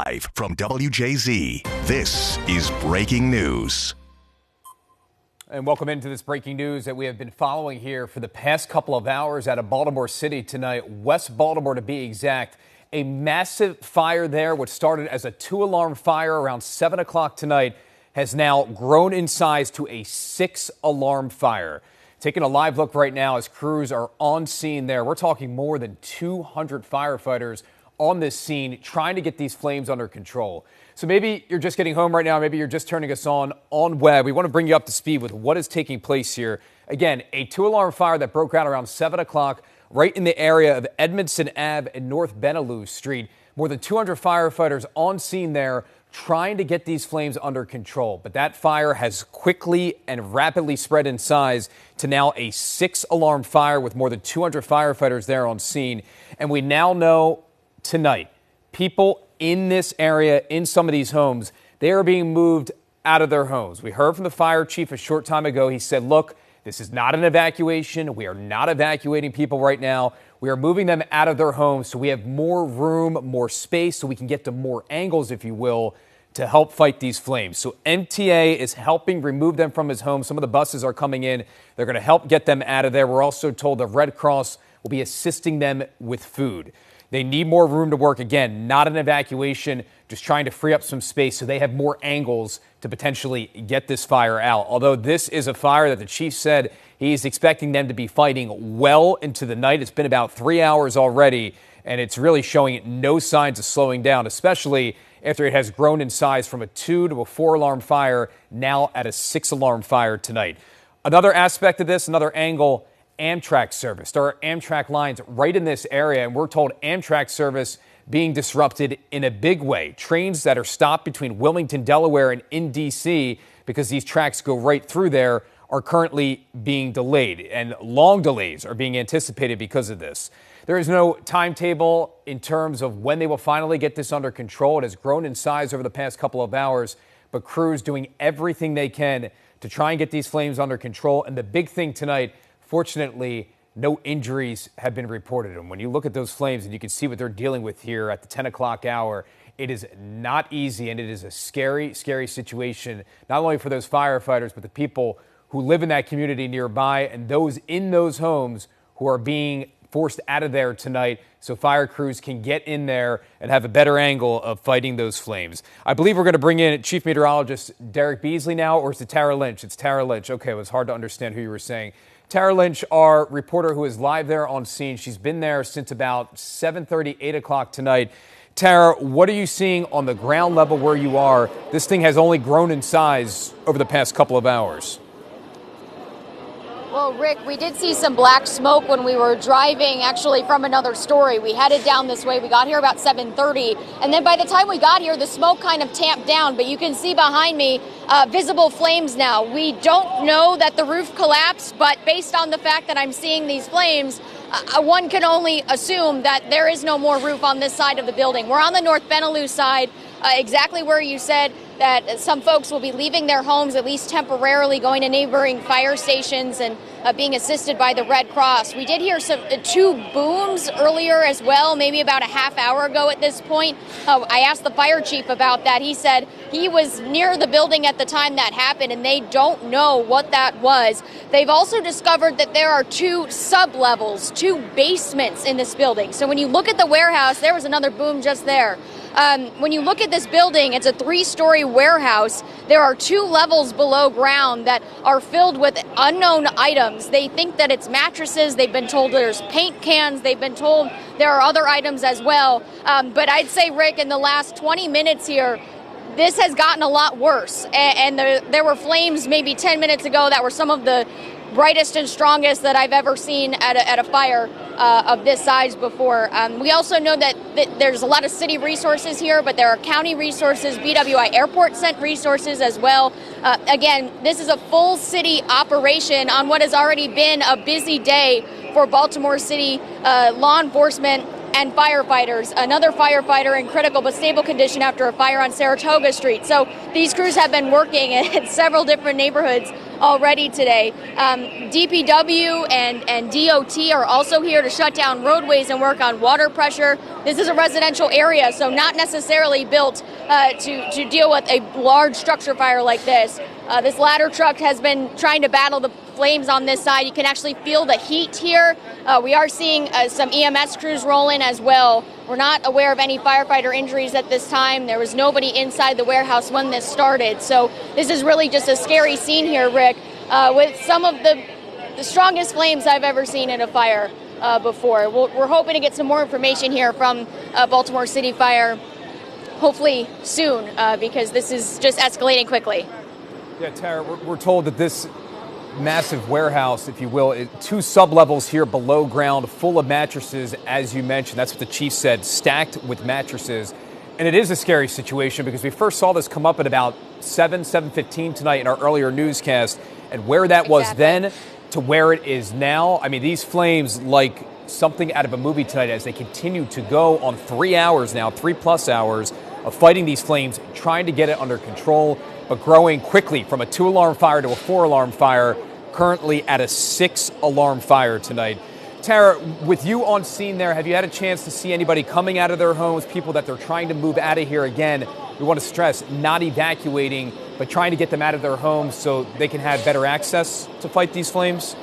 Live from WJZ, this is Breaking News. And welcome into this breaking news that we have been following here for the past couple of hours out of Baltimore City tonight, West Baltimore to be exact. A massive fire there, which started as a 2-alarm fire around 7 o'clock tonight, has now grown in size to a 6-alarm fire. Taking a live look right now as crews are on scene there. We're talking more than 200 firefighters on this scene trying to get these flames under control. So maybe you're just getting home right now. Maybe you're just turning us on web. We want to bring you up to speed with what is taking place here. Again, a 2-alarm fire that broke out around 7 o'clock right in the area of Edmondson Ave and North Benelux Street. More than 200 firefighters on scene there trying to get these flames under control. But that fire has quickly and rapidly spread in size to now a 6-alarm fire with more than 200 firefighters there on scene. And we now know tonight, people in this area, in some of these homes, they are being moved out of their homes. We heard from the fire chief a short time ago. He said, look, this is not an evacuation. We are not evacuating people right now. We are moving them out of their homes so we have more room, more space, so we can get to more angles, if you will, to help fight these flames. So MTA is helping remove them from his home. Some of the buses are coming in. They're going to help get them out of there. We're also told the Red Cross will be assisting them with food. They need more room to work. Again, not an evacuation, just trying to free up some space so they have more angles to potentially get this fire out. Although this is a fire that the chief said he's expecting them to be fighting well into the night. It's been about 3 hours already, and it's really showing no signs of slowing down, especially after it has grown in size from a 2 to a 4-alarm fire, now at a 6-alarm fire tonight. Another aspect of this, another angle, Amtrak service. There are Amtrak lines right in this area, and we're told Amtrak service being disrupted in a big way. Trains that are stopped between Wilmington, Delaware, and in D.C., because these tracks go right through there, are currently being delayed, and long delays are being anticipated because of this. There is no timetable in terms of when they will finally get this under control. It has grown in size over the past couple of hours, but crews doing everything they can to try and get these flames under control. And the big thing tonight, fortunately, no injuries have been reported. And when you look at those flames and you can see what they're dealing with here at the 10 o'clock hour, it is not easy, and it is a scary, scary situation, not only for those firefighters, but the people who live in that community nearby and those in those homes who are being forced out of there tonight so fire crews can get in there and have a better angle of fighting those flames. I believe we're going to bring in Chief Meteorologist Derek Beasley now, or is it Tara Lynch? It's Tara Lynch. Okay, it was hard to understand who you were saying. Tara Lynch, our reporter who is live there on scene. She's been there since about 7:30, 8 o'clock tonight. Tara, what are you seeing on the ground level where you are? This thing has only grown in size over the past couple of hours. Well, Rick, we did see some black smoke when we were driving, actually, from another story. We headed down this way. We got here about 7:30, and then by the time we got here, the smoke kind of tamped down. But you can see behind me visible flames now. We don't know that the roof collapsed, but based on the fact that I'm seeing these flames, one can only assume that there is no more roof on this side of the building. We're on the North Benelux side, exactly where you said that some folks will be leaving their homes, at least temporarily, going to neighboring fire stations and being assisted by the Red Cross. We did hear two booms earlier as well, maybe about a half hour ago at this point. I asked the fire chief about that. He said he was near the building at the time that happened, and they don't know what that was. They've also discovered that there are 2 sub-levels, 2 basements in this building. So when you look at the warehouse, there was another boom just there. When you look at this building, it's a 3-story warehouse. There are 2 levels below ground that are filled with unknown items. They think that it's mattresses. They've been told there's paint cans. They've been told there are other items as well. But I'd say, Rick, in the last 20 minutes here, this has gotten a lot worse. And there were flames maybe 10 minutes ago that were some of the brightest and strongest that I've ever seen at a fire of this size before. We also know that there's a lot of city resources here, but there are county resources. BWI Airport sent resources as well. Again, this is a full city operation on what has already been a busy day for Baltimore City law enforcement and firefighters. Another firefighter in critical but stable condition after a fire on Saratoga Street. So these crews have been working in several different neighborhoods already today. DPW and DOT are also here to shut down roadways and work on water pressure. This is a residential area, so not necessarily built to deal with a large structure fire like this. This ladder truck has been trying to battle the flames on this side. You can actually feel the heat here. We are seeing some EMS crews roll in as well. We're not aware of any firefighter injuries at this time. There was nobody inside the warehouse when this started. So this is really just a scary scene here, Rick, with some of the strongest flames I've ever seen in a fire before. We're hoping to get some more information here from Baltimore City Fire, hopefully soon, because this is just escalating quickly. Yeah, Tara, we're told that this massive warehouse, if you will, two sublevels here below ground, full of mattresses, as you mentioned. That's what the chief said, stacked with mattresses. And it is a scary situation because we first saw this come up at about 7:15 tonight in our earlier newscast. And where that was then to where it is now, I mean, these flames, like something out of a movie tonight, as they continue to go on 3 hours now, 3+ hours of fighting these flames, trying to get it under control, but growing quickly from a 2-alarm fire to a 4-alarm fire, currently at a 6-alarm fire tonight. Tara, with you on scene there, have you had a chance to see anybody coming out of their homes, people that they're trying to move out of here? Again, we want to stress, not evacuating, but trying to get them out of their homes so they can have better access to fight these flames?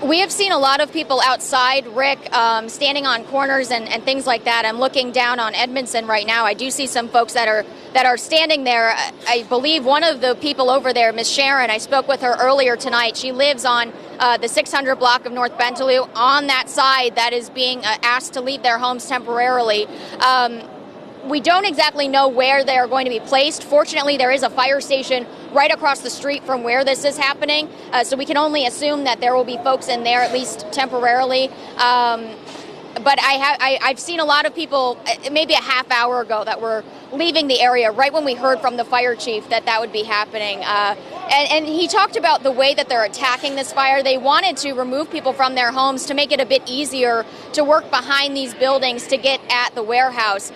We have seen a lot of people outside, Rick, standing on corners and things like that. I'm looking down on Edmondson right now. I do see some folks that are standing there. I believe one of the people over there, Miss Sharon, I spoke with her earlier tonight. She lives on the 600 block of North Bentaloo, on that side that is being asked to leave their homes temporarily. We don't exactly know where they are going to be placed. Fortunately, there is a fire station right across the street from where this is happening, so we can only assume that there will be folks in there, at least temporarily. But I've seen a lot of people, maybe a half hour ago, that were leaving the area right when we heard from the fire chief that would be happening. And he talked about the way that they're attacking this fire. They wanted to remove people from their homes to make it a bit easier to work behind these buildings to get at the warehouse.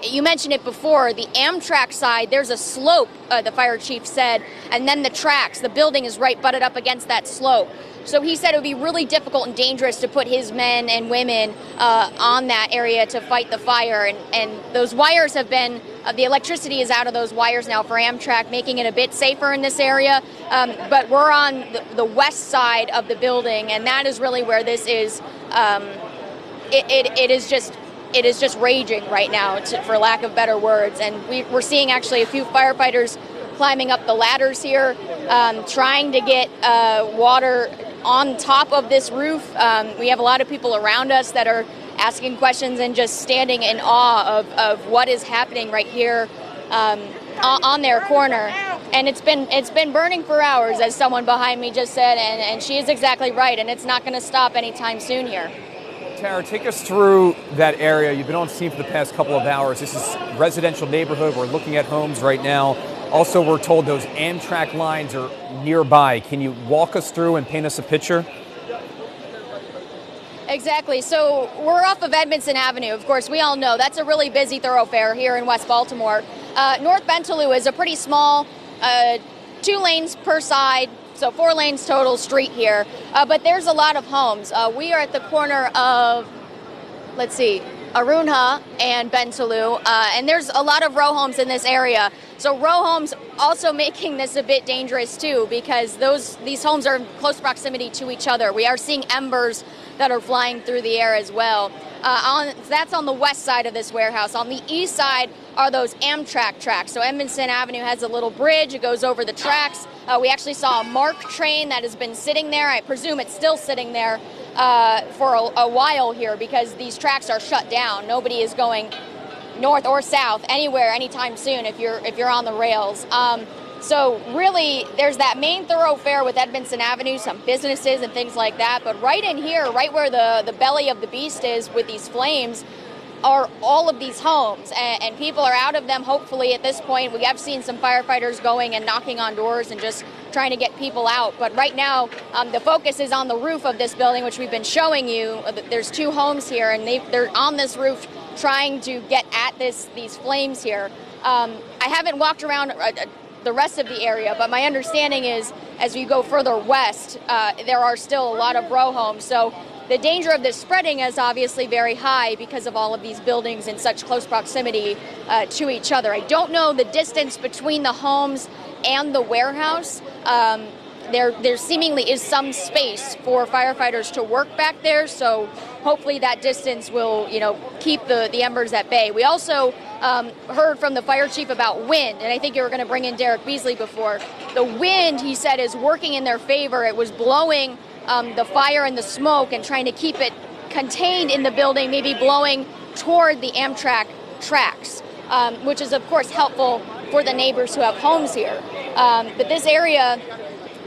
You mentioned it before, the Amtrak side, there's a slope, the fire chief said, and then the tracks. The building is right butted up against that slope. So he said it would be really difficult and dangerous to put his men and women on that area to fight the fire. And those wires have been, the electricity is out of those wires now for Amtrak, making it a bit safer in this area. But we're on the west side of the building, and that is really where this is. It is just raging right now, for lack of better words. And we're seeing actually a few firefighters climbing up the ladders here, trying to get water on top of this roof. We have a lot of people around us that are asking questions and just standing in awe of what is happening right here on their corner. And it's been burning for hours, as someone behind me just said, and she is exactly right, and it's not going to stop anytime soon here. Tara, take us through that area. You've been on scene for the past couple of hours. This is a residential neighborhood. We're looking at homes right now. Also, we're told those Amtrak lines are nearby. Can you walk us through and paint us a picture? Exactly. So we're off of Edmondson Avenue. Of course, we all know that's a really busy thoroughfare here in West Baltimore. North Bentaloo is a pretty small 2 lanes per side, so 4 lanes total street here. But there's a lot of homes. We are at the corner of, Arunha and Bentaloo, and there's a lot of row homes in this area. So row homes also making this a bit dangerous too, because these homes are in close proximity to each other. We are seeing embers that are flying through the air as well. That's on the west side of this warehouse. On the east side are those Amtrak tracks. So Edmondson Avenue has a little bridge. It goes over the tracks. We actually saw a MARC train that has been sitting there. I presume it's still sitting there for a while here, because these tracks are shut down. Nobody is going north or south anywhere anytime soon if you're on the rails. So really, there's that main thoroughfare with Edmondson Avenue, some businesses and things like that. But right in here, right where the belly of the beast is with these flames, are all of these homes. And people are out of them, hopefully, at this point. We have seen some firefighters going and knocking on doors and just trying to get people out. But right now, the focus is on the roof of this building, which we've been showing you. There's 2 homes here, and they're on this roof trying to get at these flames here. I haven't walked around the rest of the area, but my understanding is as you go further west, there are still a lot of row homes. So the danger of this spreading is obviously very high because of all of these buildings in such close proximity to each other. I don't know the distance between the homes and the warehouse. There seemingly is some space for firefighters to work back there, so hopefully that distance will, keep the embers at bay. We also heard from the fire chief about wind, and I think you were going to bring in Derek Beasley before. The wind, he said, is working in their favor. It was blowing the fire and the smoke and trying to keep it contained in the building, maybe blowing toward the Amtrak tracks, which is, of course, helpful for the neighbors who have homes here. But this area,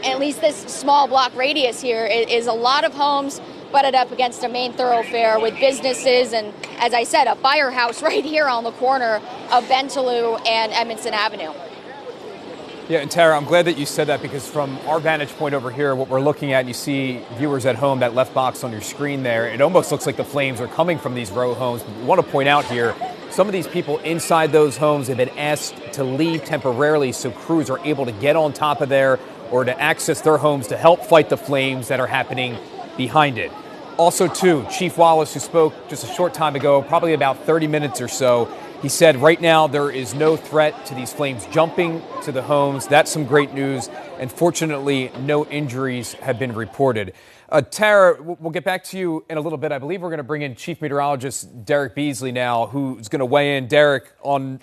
at least this small block radius here, is a lot of homes butted up against a main thoroughfare with businesses and, as I said, a firehouse right here on the corner of Bentaloo and Edmondson Avenue. Yeah, and Tara, I'm glad that you said that, because from our vantage point over here, what we're looking at, and you see viewers at home, that left box on your screen there, it almost looks like the flames are coming from these row homes. But we want to point out here, some of these people inside those homes have been asked to leave temporarily so crews are able to get on top of there or to access their homes to help fight the flames that are happening behind it. Also, too, Chief Wallace, who spoke just a short time ago, probably about 30 minutes or so, he said right now there is no threat to these flames jumping to the homes. That's some great news. And fortunately, no injuries have been reported. Tara, we'll get back to you in a little bit. I believe we're going to bring in Chief Meteorologist Derek Beasley now, who's going to weigh in. Derek, on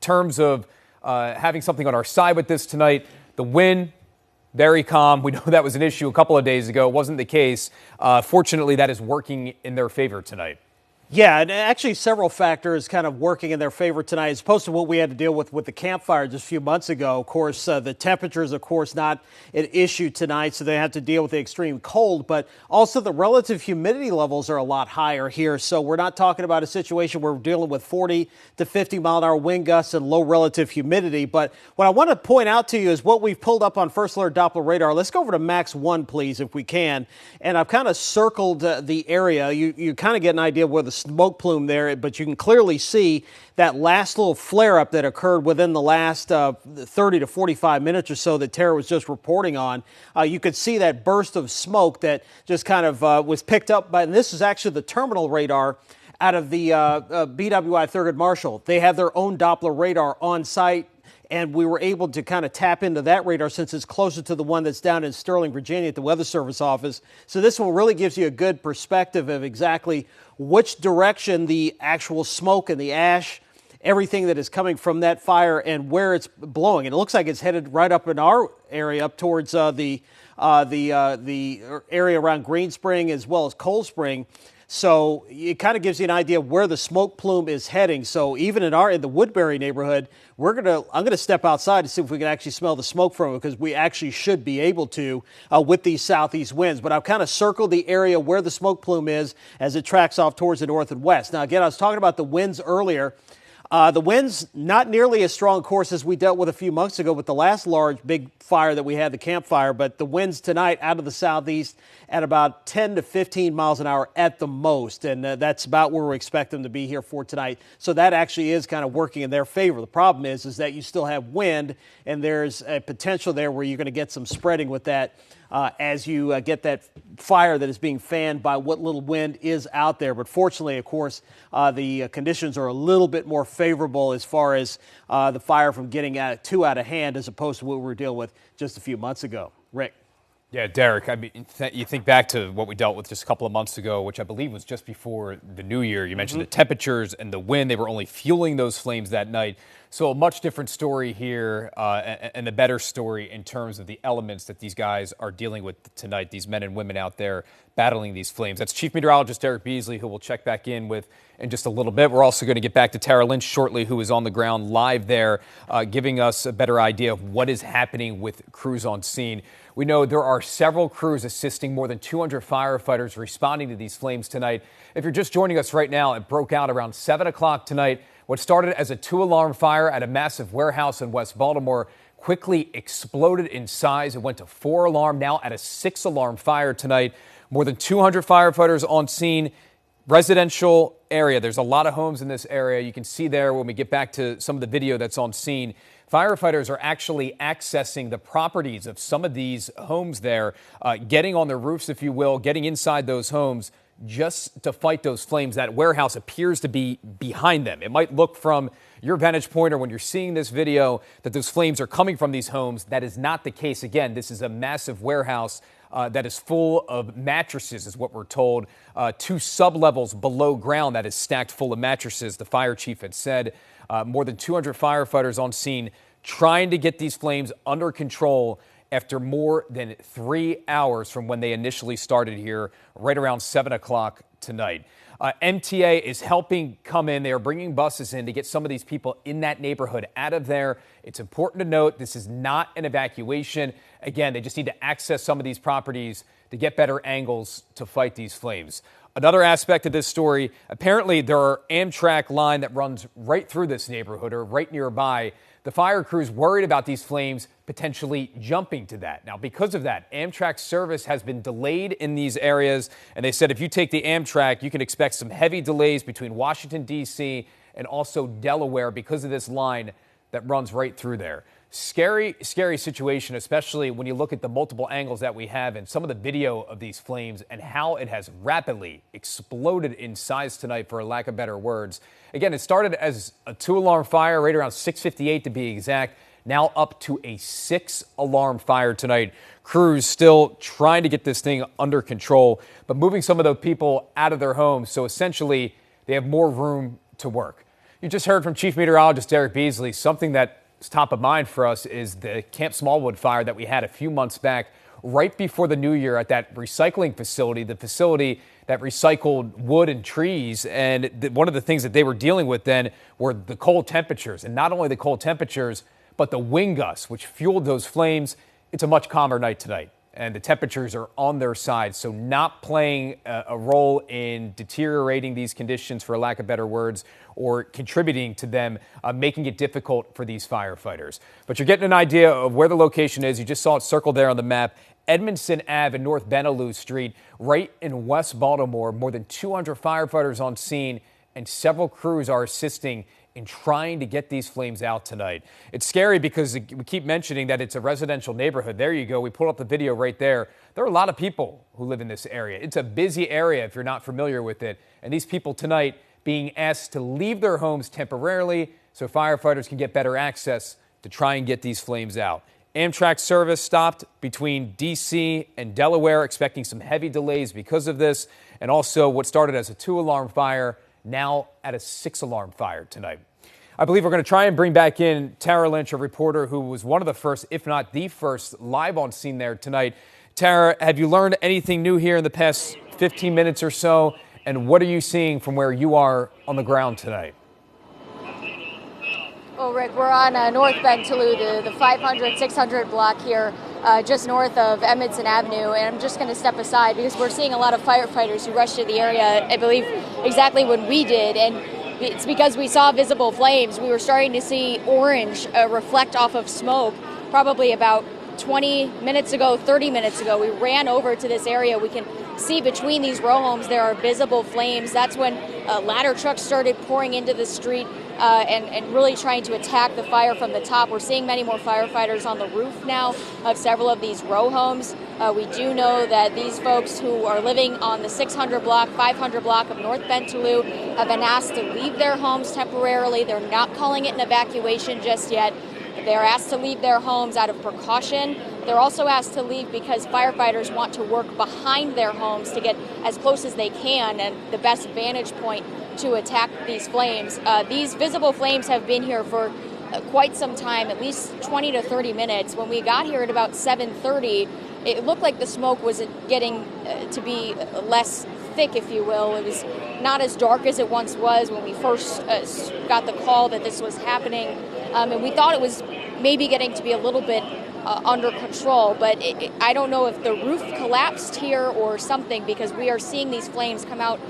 terms of having something on our side with this tonight, the wind, very calm. We know that was an issue a couple of days ago. It wasn't the case. Fortunately, that is working in their favor tonight. Yeah, and actually several factors kind of working in their favor tonight, as opposed to what we had to deal with the campfire just a few months ago. Of course, the temperatures, of course, not an issue tonight, so they have to deal with the extreme cold, but also the relative humidity levels are a lot higher here. So we're not talking about a situation where we're dealing with 40 to 50 mile an hour wind gusts and low relative humidity. But what I want to point out to you is what we've pulled up on First Alert Doppler radar. Let's go over to Max 1, please, if we can. And I've kind of circled the area. You kind of get an idea of where the smoke plume there, but you can clearly see that last little flare-up that occurred within the last 30 to 45 minutes or so that Tara was just reporting on. You could see that burst of smoke that just kind of was picked up by, and this is actually the terminal radar out of the BWI Thurgood Marshall. They have their own Doppler radar on site, and we were able to kind of tap into that radar since it's closer to the one that's down in Sterling, Virginia at the Weather Service office. So this one really gives you a good perspective of exactly which direction the actual smoke and the ash, everything that is coming from that fire and where it's blowing. And it looks like it's headed right up in our area, up towards the area around Green Spring as well as Cold Spring. So it kind of gives you an idea of where the smoke plume is heading. So even in the Woodbury neighborhood, I'm gonna step outside to see if we can actually smell the smoke from it, because we actually should be able to with these southeast winds. But I've kind of circled the area where the smoke plume is as it tracks off towards the north and west. Now, again, I was talking about the winds earlier. The winds, not nearly as strong, of course, as we dealt with a few months ago with the last large big fire that we had, the campfire, but the winds tonight out of the southeast at about 10 to 15 miles an hour at the most, and that's about where we expect them to be here for tonight. So that actually is kind of working in their favor. The problem is that you still have wind, and there's a potential there where you're going to get some spreading with that as you get that fire that is being fanned by what little wind is out there. But fortunately, of course, the conditions are a little bit more favorable as far as the fire from getting too out of hand as opposed to what we were dealing with just a few months ago. Rick. Yeah, Derek, I mean, you think back to what we dealt with just a couple of months ago, which I believe was just before the new year. You mentioned the temperatures and the wind. They were only fueling those flames that night. So a much different story here and a better story in terms of the elements that these guys are dealing with tonight, these men and women out there battling these flames. That's Chief Meteorologist Derek Beasley, who we'll check back in with in just a little bit. We're also going to get back to Tara Lynch shortly, who is on the ground live there, giving us a better idea of what is happening with crews on scene. We know there are several crews assisting more than 200 firefighters responding to these flames tonight. If you're just joining us right now, it broke out around 7 o'clock tonight. What started as a 2-alarm fire at a massive warehouse in West Baltimore quickly exploded in size. It went to 4-alarm, now at a 6-alarm fire tonight. More than 200 firefighters on scene. Residential area. There's a lot of homes in this area. You can see there when we get back to some of the video that's on scene. Firefighters are actually accessing the properties of some of these homes there, getting on their roofs, if you will, getting inside those homes just to fight those flames. That warehouse appears to be behind them. It might look from your vantage point or when you're seeing this video that those flames are coming from these homes. That is not the case. Again, this is a massive warehouse that is full of mattresses, is what we're told. 2 sublevels below ground that is stacked full of mattresses, the fire chief had said. More than 200 firefighters on scene trying to get these flames under control after more than 3 hours from when they initially started here, right around 7 o'clock tonight. MTA is helping come in. They are bringing buses in to get some of these people in that neighborhood out of there. It's important to note this is not an evacuation. Again, they just need to access some of these properties to get better angles to fight these flames. Another aspect of this story, apparently there are Amtrak line that runs right through this neighborhood or right nearby. The fire crew's worried about these flames potentially jumping to that. Now, because of that, Amtrak service has been delayed in these areas, and they said if you take the Amtrak, you can expect some heavy delays between Washington, D.C. and also Delaware because of this line that runs right through there. Scary, scary situation, especially when you look at the multiple angles that we have and some of the video of these flames and how it has rapidly exploded in size tonight, for a lack of better words. Again, it started as a 2-alarm fire right around 6:58 to be exact, now up to a 6-alarm fire tonight. Crews still trying to get this thing under control, but moving some of the people out of their homes, so essentially they have more room to work. You just heard from Chief Meteorologist Derek Beasley. Something that is top of mind for us is the Camp Smallwood fire that we had a few months back right before the new year at that recycling facility, the facility that recycled wood and trees. And one of the things that they were dealing with then were the cold temperatures, and not only the cold temperatures, but the wind gusts, which fueled those flames. It's a much calmer night tonight, and the temperatures are on their side, so not playing a role in deteriorating these conditions, for a lack of better words, or contributing to them, making it difficult for these firefighters. But you're getting an idea of where the location is. You just saw it circled there on the map. Edmondson Ave and North Benelux Street, right in West Baltimore. More than 200 firefighters on scene, and several crews are assisting in trying to get these flames out tonight. It's scary because we keep mentioning that it's a residential neighborhood. There you go. We pulled up the video right there. There are a lot of people who live in this area. It's a busy area if you're not familiar with it. And these people tonight being asked to leave their homes temporarily so firefighters can get better access to try and get these flames out. Amtrak service stopped between D.C. and Delaware, expecting some heavy delays because of this. And also what started as a 2-alarm fire, now at a 6-alarm fire tonight. I believe we're going to try and bring back in Tara Lynch, a reporter who was one of the first, if not the first, live on scene there tonight. Tara, have you learned anything new here in the past 15 minutes or so? And what are you seeing from where you are on the ground tonight? Well, Rick, we're on North Bentelou, the 500, 600 block here, just north of Edmondson Avenue. And I'm just going to step aside because we're seeing a lot of firefighters who rushed to the area, I believe, exactly when we did. And it's because we saw visible flames. We were starting to see orange reflect off of smoke probably about 20 minutes ago, 30 minutes ago. We ran over to this area. We can see between these row homes there are visible flames. That's when ladder trucks started pouring into the street and really trying to attack the fire from the top. We're seeing many more firefighters on the roof now of several of these row homes. We do know that these folks who are living on the 600 block, 500 block of North Bentelou have been asked to leave their homes temporarily. They're not calling it an evacuation just yet. They're asked to leave their homes out of precaution. They're also asked to leave because firefighters want to work behind their homes to get as close as they can and the best vantage point to attack these flames. These visible flames have been here for quite some time, at least 20 to 30 minutes. When we got here at about 7:30, it looked like the smoke was getting to be less thick, if you will. It was not as dark as it once was when we first got the call that this was happening. And we thought it was maybe getting to be a little bit under control, but I don't know if the roof collapsed here or something, because we are seeing these flames come out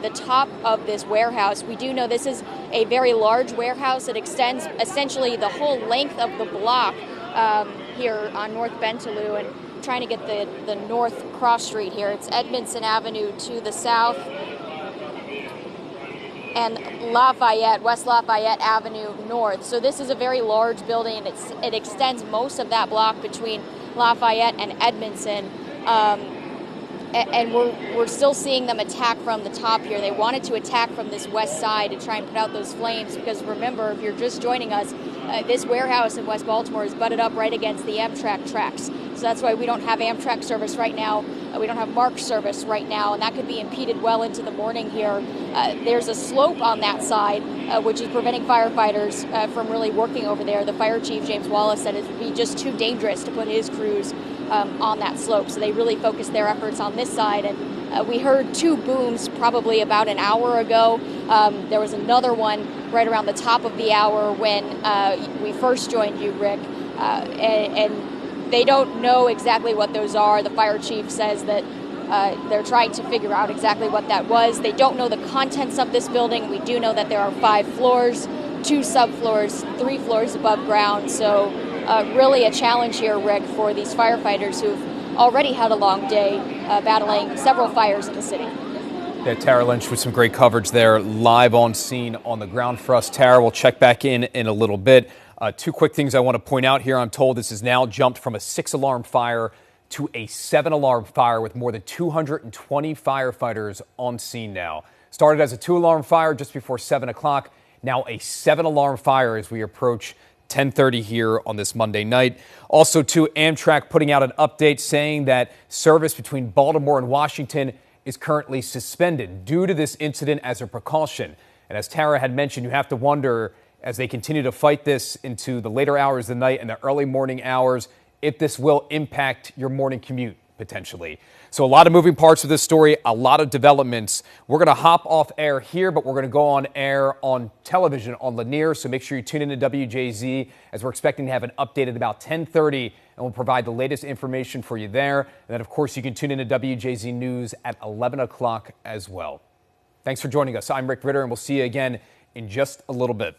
the top of this warehouse. We do know this is a very large warehouse. It extends essentially the whole length of the block. here on North Bentaloo and trying to get the north cross street here. It's Edmondson Avenue to the south and West Lafayette Avenue north. So this is a very large building, and it extends most of that block between Lafayette and Edmondson. And we're still seeing them attack from the top here. They wanted to attack from this west side to try and put out those flames because remember, if you're just joining us, this warehouse in West Baltimore is butted up right against the Amtrak tracks. So that's why we don't have Amtrak service right now. We don't have MARC service right now, and that could be impeded well into the morning here. There's a slope on that side, which is preventing firefighters from really working over there. The fire chief, James Wallace, said it would be just too dangerous to put his crews on that slope. So they really focused their efforts on this side. And we heard two booms probably about an hour ago. There was another one right around the top of the hour when we first joined you, Rick. And they don't know exactly what those are. The fire chief says that they're trying to figure out exactly what that was. They don't know the contents of this building. We do know that there are 5 floors, 2 subfloors, 3 floors above ground. So really a challenge here, Rick, for these firefighters who've already had a long day battling several fires in the city. Yeah, Tara Lynch with some great coverage there live on scene on the ground for us. Tara, we'll check back in a little bit. 2 quick things I want to point out here. I'm told this has now jumped from a 6-alarm fire to a 7-alarm fire with more than 220 firefighters on scene now. Started as a 2-alarm fire just before 7 o'clock. Now a 7-alarm fire as we approach 10:30 here on this Monday night. Also, too, Amtrak putting out an update saying that service between Baltimore and Washington is currently suspended due to this incident as a precaution. And as Tara had mentioned, you have to wonder, as they continue to fight this into the later hours of the night and the early morning hours, if this will impact your morning commute potentially. So a lot of moving parts of this story, a lot of developments. We're going to hop off air here, but we're going to go on air on television on Lanier. So make sure you tune in to WJZ as we're expecting to have an update at about 10:30, and we'll provide the latest information for you there. And then, of course, you can tune in to WJZ News at 11 o'clock as well. Thanks for joining us. I'm Rick Ritter, and we'll see you again in just a little bit.